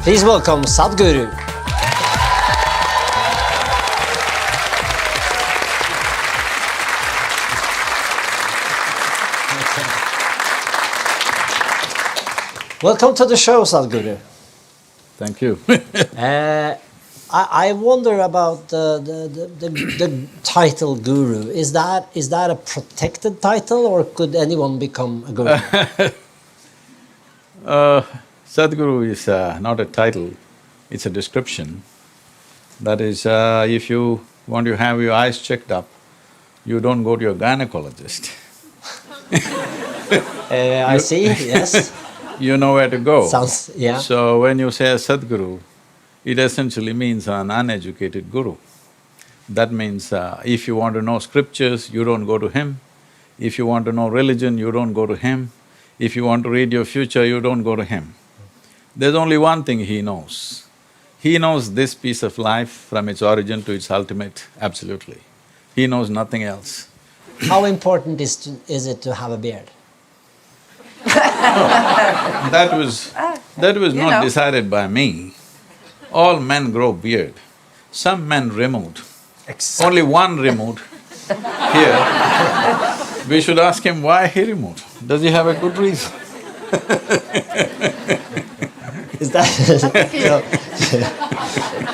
Please welcome Sadhguru. Welcome to the show, Sadhguru. Thank you. I wonder about the title guru. Is that a protected title, or could anyone become a guru? Sadhguru is not a title, it's a description. That is, if you want to have your eyes checked up, you don't go to your gynecologist. I see, yes. You know where to go. Sounds… yeah. So when you say a Sadhguru, it essentially means an uneducated guru. That means if you want to know scriptures, you don't go to him. If you want to know religion, you don't go to him. If you want to read your future, you don't go to him. There's only one thing he knows. He knows this piece of life from its origin to its ultimate, absolutely. He knows nothing else. How important is it to have a beard? That was not decided by me. All men grow beard. Some men removed. Only one removed here. We should ask him why he removed. Does he have a good reason? Is that…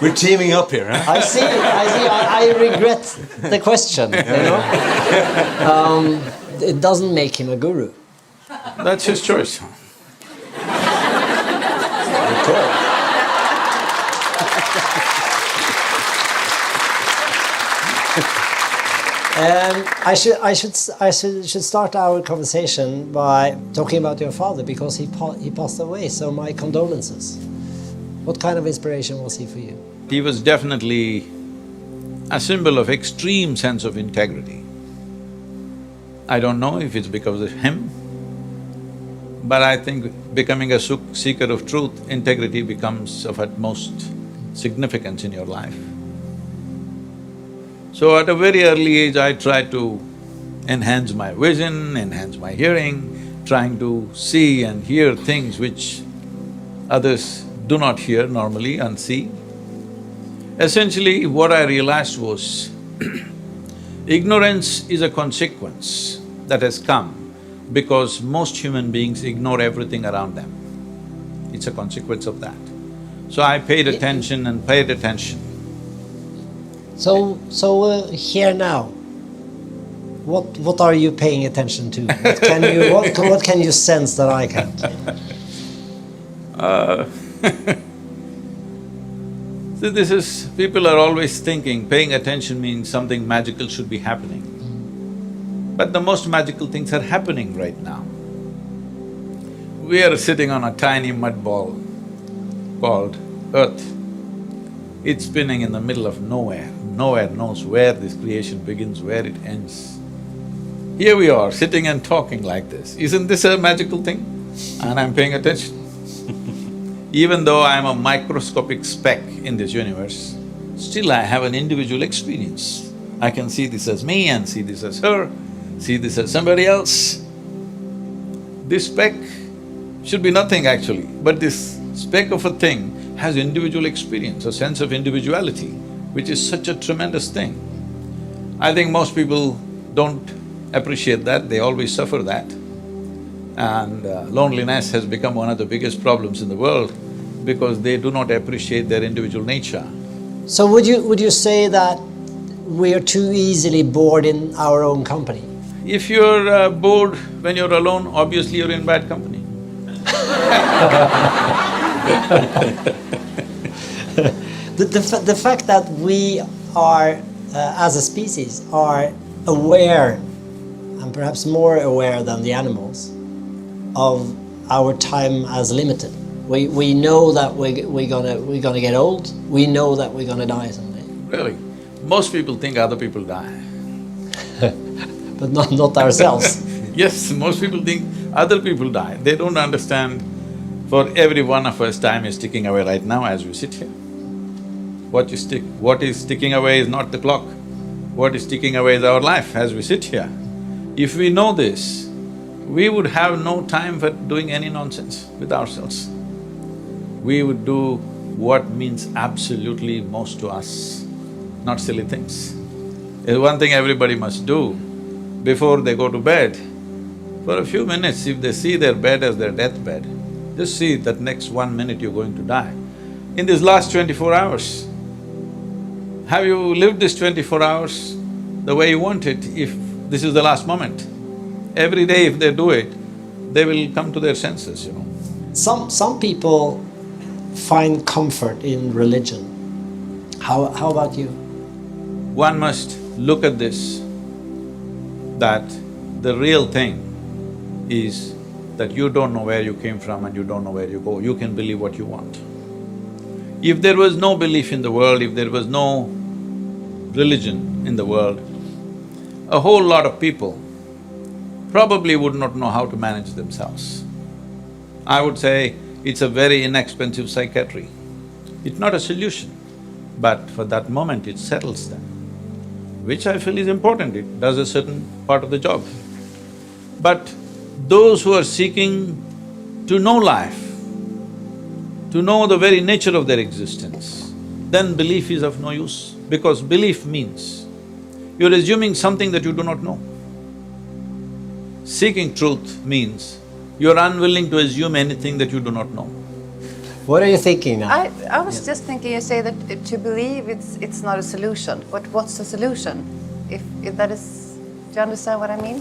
We're teaming up here, huh? I see, I regret the question, you know? It doesn't make him a guru. That's his choice. I should start our conversation by talking about your father, because he passed away, so my condolences. What kind of inspiration was he for you? He was definitely a symbol of extreme sense of integrity. I don't know if it's because of him, but I think becoming a seeker of truth, integrity becomes of utmost significance in your life. So at a very early age, I tried to enhance my vision, enhance my hearing, trying to see and hear things which others do not hear normally and see. Essentially, what I realized was ignorance is a consequence that has come because most human beings ignore everything around them. It's a consequence of that. So I paid attention and paid attention. So here now, what are you paying attention to? What can you sense that I can't? See, this is… people are always thinking paying attention means something magical should be happening. But the most magical things are happening right now. We are sitting on a tiny mud ball called Earth. It's spinning in the middle of nowhere. Nowhere knows where this creation begins, where it ends. Here we are, sitting and talking like this. Isn't this a magical thing? And I'm paying attention. Even though I'm a microscopic speck in this universe, still I have an individual experience. I can see this as me and see this as her, see this as somebody else. This speck should be nothing actually, but this speck of a thing has individual experience, a sense of individuality, which is such a tremendous thing. I think most people don't appreciate that, they always suffer that. And loneliness has become one of the biggest problems in the world because they do not appreciate their individual nature. So would you say that we are too easily bored in our own company? If you're bored when you're alone, obviously you're in bad company. The fact that we are, as a species, are aware, and perhaps more aware than the animals, of our time as limited. We know that we're gonna get old, we know that we're gonna die someday. Really? Most people think other people die. But not ourselves. Yes, most people think other people die. They don't understand for every one of us time is ticking away right now as we sit here. What is ticking away is not the clock. What is ticking away is our life as we sit here. If we know this, we would have no time for doing any nonsense with ourselves. we would do what means absolutely most to us, not silly things. There's one thing everybody must do before they go to bed. For a few minutes, if they see their bed as their deathbed, just see that next 1 minute you're going to die. In these last 24 hours, have you lived this 24 hours the way you want it if this is the last moment? Every day if they do it, they will come to their senses, you know. Some people find comfort in religion. How about you? One must look at this, that the real thing is that you don't know where you came from and you don't know where you go. You can believe what you want. If there was no belief in the world, if there was no religion in the world, a whole lot of people probably would not know how to manage themselves. I would say it's a very inexpensive psychiatry. It's not a solution, but for that moment it settles them, which I feel is important, it does a certain part of the job. But those who are seeking to know life, to know the very nature of their existence, then belief is of no use, because belief means you're assuming something that you do not know. Seeking truth means you're unwilling to assume anything that you do not know. What are you thinking now? I was just thinking, you say that to believe it's not a solution, but what's the solution? If that is… do you understand what I mean?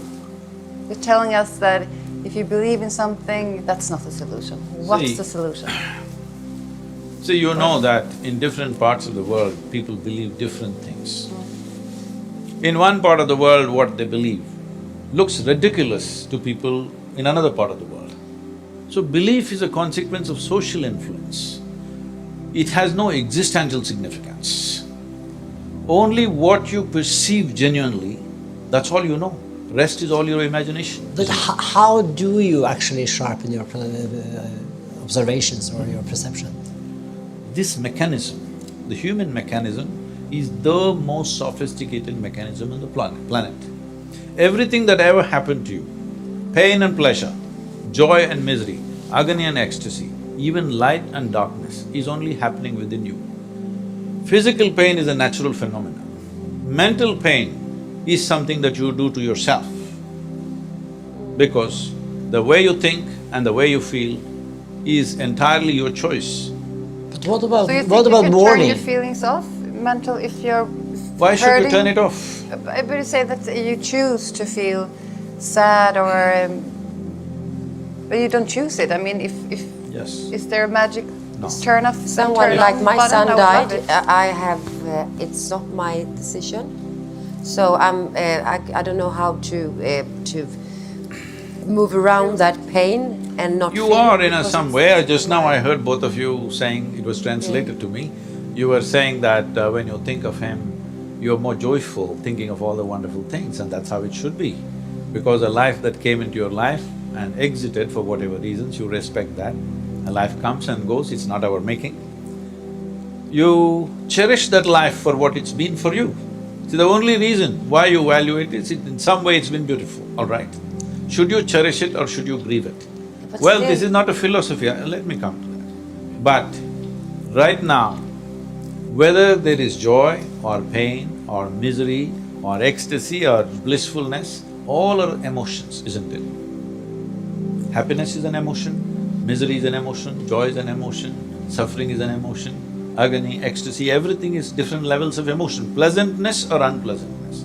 You're telling us that if you believe in something, that's not the solution. What's the solution? See, you know that in different parts of the world, people believe different things. In one part of the world, what they believe looks ridiculous to people in another part of the world. So belief is a consequence of social influence. It has no existential significance. Only what you perceive genuinely, that's all you know. Rest is all your imagination. But how do you actually sharpen your observations or your perception? This mechanism, the human mechanism, is the most sophisticated mechanism on the planet. Everything that ever happened to you, pain and pleasure, joy and misery, agony and ecstasy, even light and darkness is only happening within you. Physical pain is a natural phenomenon. Mental pain is something that you do to yourself, because the way you think and the way you feel is entirely your choice. But what about So you think what you about can mourning? turn your feelings off, mental, if you're Why should you hurting? turn it off? But you say that you choose to feel sad or… but you don't choose it. I mean, if… Yes. is there a magic No. turn off… Someone turn like off my button? son I would love died. it. I have. It's not my decision, so I don't know how to move around that pain and not. You feel are in because some it's way. Just now I heard both of you saying, it was translated to me, you were saying that when you think of him, you're more joyful, thinking of all the wonderful things, and that's how it should be. Because a life that came into your life and exited for whatever reasons, you respect that. A life comes and goes, it's not our making. You cherish that life for what it's been for you. See, the only reason why you value it is in some way it's been beautiful, all right. Should you cherish it or should you grieve it? But Well, still- this is not a philosophy, let me come to that. But right now, whether there is joy or pain or misery or ecstasy or blissfulness, all are emotions, isn't it? Happiness is an emotion, misery is an emotion, joy is an emotion, suffering is an emotion, agony, ecstasy, everything is different levels of emotion, pleasantness or unpleasantness.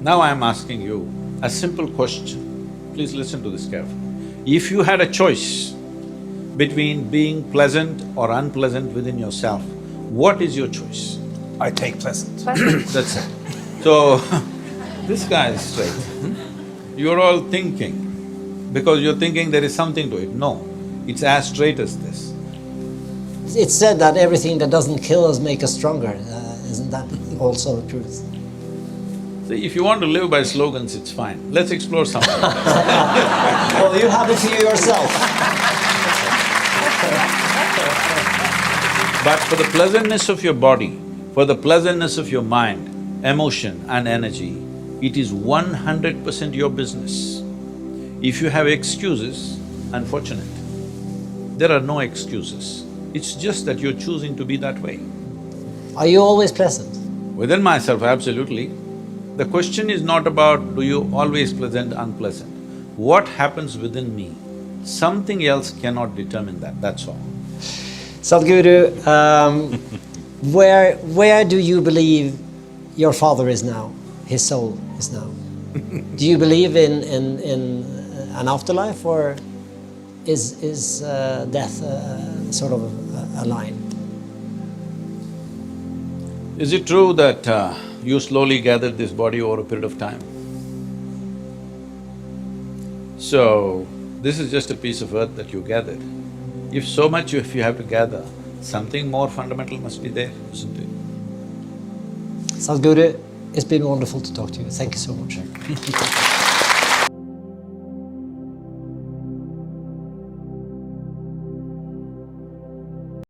Now I am asking you a simple question, please listen to this carefully. If you had a choice between being pleasant or unpleasant within yourself, what is your choice? I take pleasant. That's it. So, this guy is straight. You're all thinking, because you're thinking there is something to it. No, it's as straight as this. It's said that everything that doesn't kill us makes us stronger. Isn't that also the truth? See, if you want to live by slogans, it's fine. Let's explore something. Well, you have it for yourself. But for the pleasantness of your body, for the pleasantness of your mind, emotion and energy, it is 100% your business. If you have excuses, unfortunate. There are no excuses. It's just that you're choosing to be that way. Are you always pleasant? Within myself, absolutely. The question is not about do you always pleasant, unpleasant. What happens within me? Something else cannot determine that, that's all. Sadhguru, where do you believe your father is now, his soul is now? Do you believe in an afterlife, or is death sort of a line? Is it true that you slowly gathered this body over a period of time? So, this is just a piece of earth that you gathered. If so much if you have to gather, something more fundamental must be there, isn't it? Sadhguru, it's been wonderful to talk to you. Thank you so much.